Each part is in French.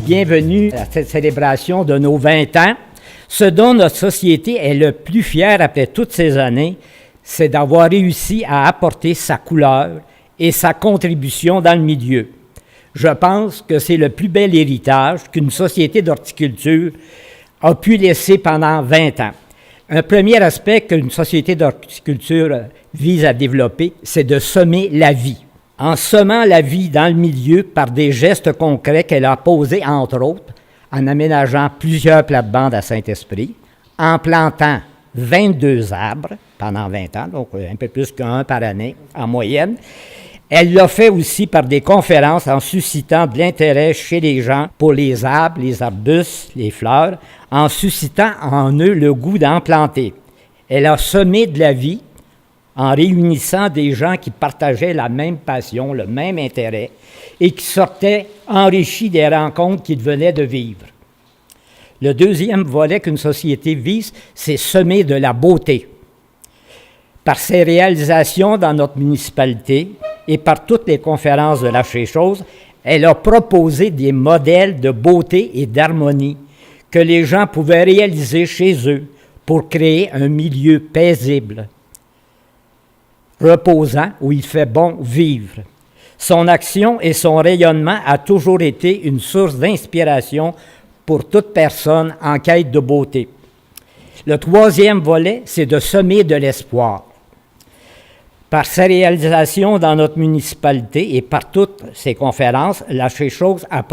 Bienvenue à cette célébration de nos 20 ans. Ce dont notre société est le plus fière après toutes ces années, c'est d'avoir réussi à apporter sa couleur et sa contribution dans le milieu. Je pense que c'est le plus bel héritage qu'une société d'horticulture a pu laisser pendant 20 ans. Un premier aspect qu'une société d'horticulture vise à développer, c'est de semer la vie. En semant la vie dans le milieu par des gestes concrets qu'elle a posés, entre autres, en aménageant plusieurs plates-bandes à Saint-Esprit, en plantant 22 arbres pendant 20 ans, donc un peu plus qu'un par année en moyenne. Elle l'a fait aussi par des conférences en suscitant de l'intérêt chez les gens pour les arbres, les arbustes, les fleurs, en suscitant en eux le goût d'en planter. Elle a semé de la vie en réunissant des gens qui partageaient la même passion, le même intérêt, et qui sortaient enrichis des rencontres qu'ils venaient de vivre. Le deuxième volet qu'une société vise, c'est semer de la beauté. Par ses réalisations dans notre municipalité et par toutes les conférences de la Chez-Chose, elle a proposé des modèles de beauté et d'harmonie que les gens pouvaient réaliser chez eux pour créer un milieu paisible, reposant, où il fait bon vivre. Son action et son rayonnement a toujours été une source d'inspiration pour toute personne en quête de beauté. Le troisième volet, c'est de semer de l'espoir. Par sa réalisation dans notre municipalité et par toutes ses conférences, la Chez-Chose a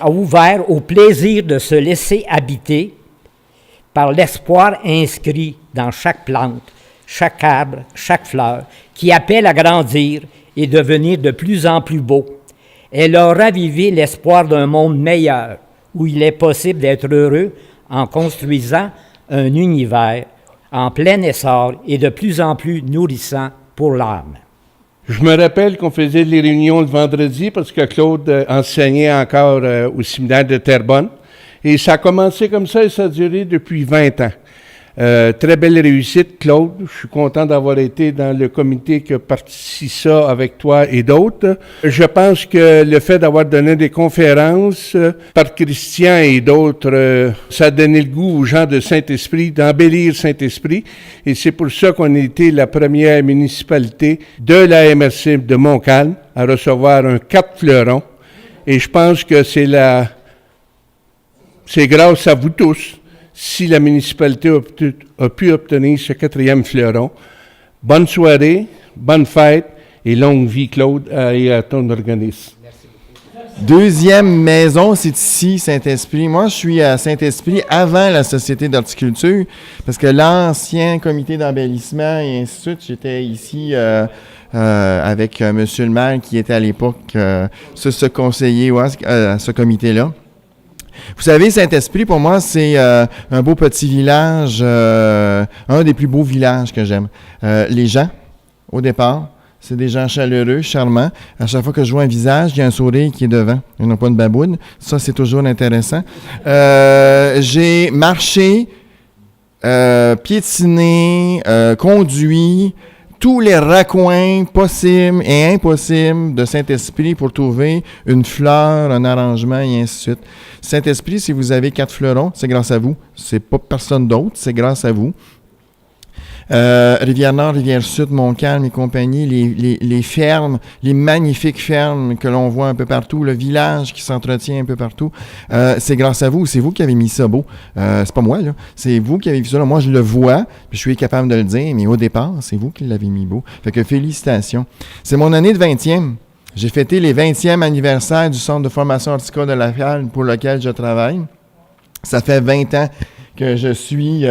ouvert au plaisir de se laisser habiter par l'espoir inscrit dans chaque plante, chaque arbre, chaque fleur, qui appelle à grandir et devenir de plus en plus beau. Elle a ravivé l'espoir d'un monde meilleur, où il est possible d'être heureux en construisant un univers en plein essor et de plus en plus nourrissant pour l'âme. Je me rappelle qu'on faisait les réunions le vendredi parce que Claude enseignait encore au séminaire de Terrebonne. Et ça a commencé comme ça et ça a duré depuis 20 ans. Très belle réussite, Claude. Je suis content d'avoir été dans le comité qui a parti ça avec toi et d'autres. Je pense que le fait d'avoir donné des conférences par Christian et d'autres, ça a donné le goût aux gens de Saint-Esprit d'embellir Saint-Esprit. Et c'est pour ça qu'on a été la première municipalité de la MRC de Montcalm à recevoir un 4 fleurons. Et je pense que c'est grâce à vous tous si la municipalité a pu obtenir ce 4e fleuron. Bonne soirée, bonne fête et longue vie, Claude, et à ton organisme. Deuxième maison, c'est ici, Saint-Esprit. Moi, je suis à Saint-Esprit avant la Société d'horticulture, parce que l'ancien comité d'embellissement et ainsi de suite, j'étais ici avec monsieur le maire qui était à l'époque ce conseiller à ce comité-là. Vous savez, Saint-Esprit, pour moi, c'est un beau petit village, un des plus beaux villages que j'aime. Les gens, au départ, c'est des gens chaleureux, charmants. À chaque fois que je vois un visage, il y a un sourire qui est devant. Ils n'ont pas de baboune. Ça, c'est toujours intéressant. J'ai marché, piétiné, conduit tous les raccoins possibles et impossibles de Saint-Esprit pour trouver une fleur, un arrangement et ainsi de suite. Saint-Esprit, si vous avez 4 fleurons, c'est grâce à vous. C'est pas personne d'autre, c'est grâce à vous. Rivière-Nord, Rivière-Sud, Montcalm et compagnie, les fermes, les magnifiques fermes que l'on voit un peu partout, le village qui s'entretient un peu partout, c'est grâce à vous, c'est vous qui avez mis ça beau. C'est pas moi, là, c'est vous qui avez vu ça là. Moi, je le vois, puis je suis capable de le dire, mais au départ, c'est vous qui l'avez mis beau. Fait que félicitations. C'est mon année de 20e. J'ai fêté les 20e anniversaires du Centre de formation horticole de la Fiale pour lequel je travaille. Ça fait 20 ans que je suis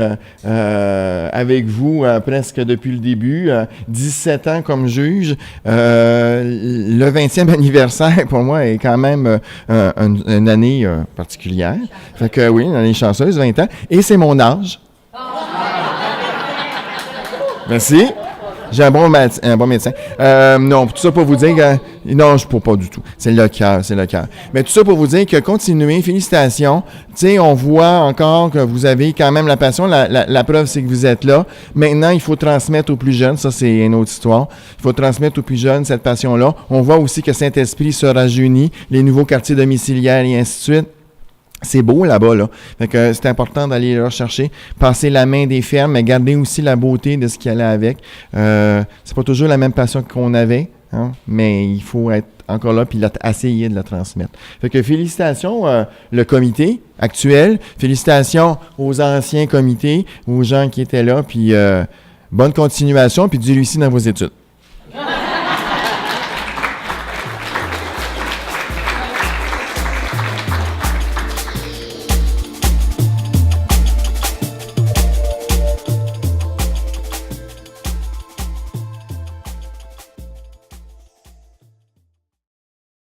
avec vous presque depuis le début, 17 ans comme juge. Le 20e anniversaire, pour moi, est quand même une année particulière. Fait que oui, une année chanceuse, 20 ans. Et c'est mon âge. Merci. J'ai un bon médecin. Non, tout ça pour vous dire que... Non, je ne peux pas du tout. C'est le cœur. Mais tout ça pour vous dire que continuez, félicitations. Tu sais, on voit encore que vous avez quand même la passion. La preuve, c'est que vous êtes là. Maintenant, il faut transmettre aux plus jeunes. Ça, c'est une autre histoire. Il faut transmettre aux plus jeunes cette passion-là. On voit aussi que Saint-Esprit se rajeunit, les nouveaux quartiers domiciliaires et ainsi de suite. C'est beau là-bas, là. Fait que c'est important d'aller là chercher, passer la main des fermes, mais garder aussi la beauté de ce qui allait avec. C'est pas toujours la même passion qu'on avait, hein, mais il faut être encore là puis essayer de la transmettre. Fait que félicitations le comité actuel, félicitations aux anciens comités, aux gens qui étaient là, puis bonne continuation, puis du réussi dans vos études.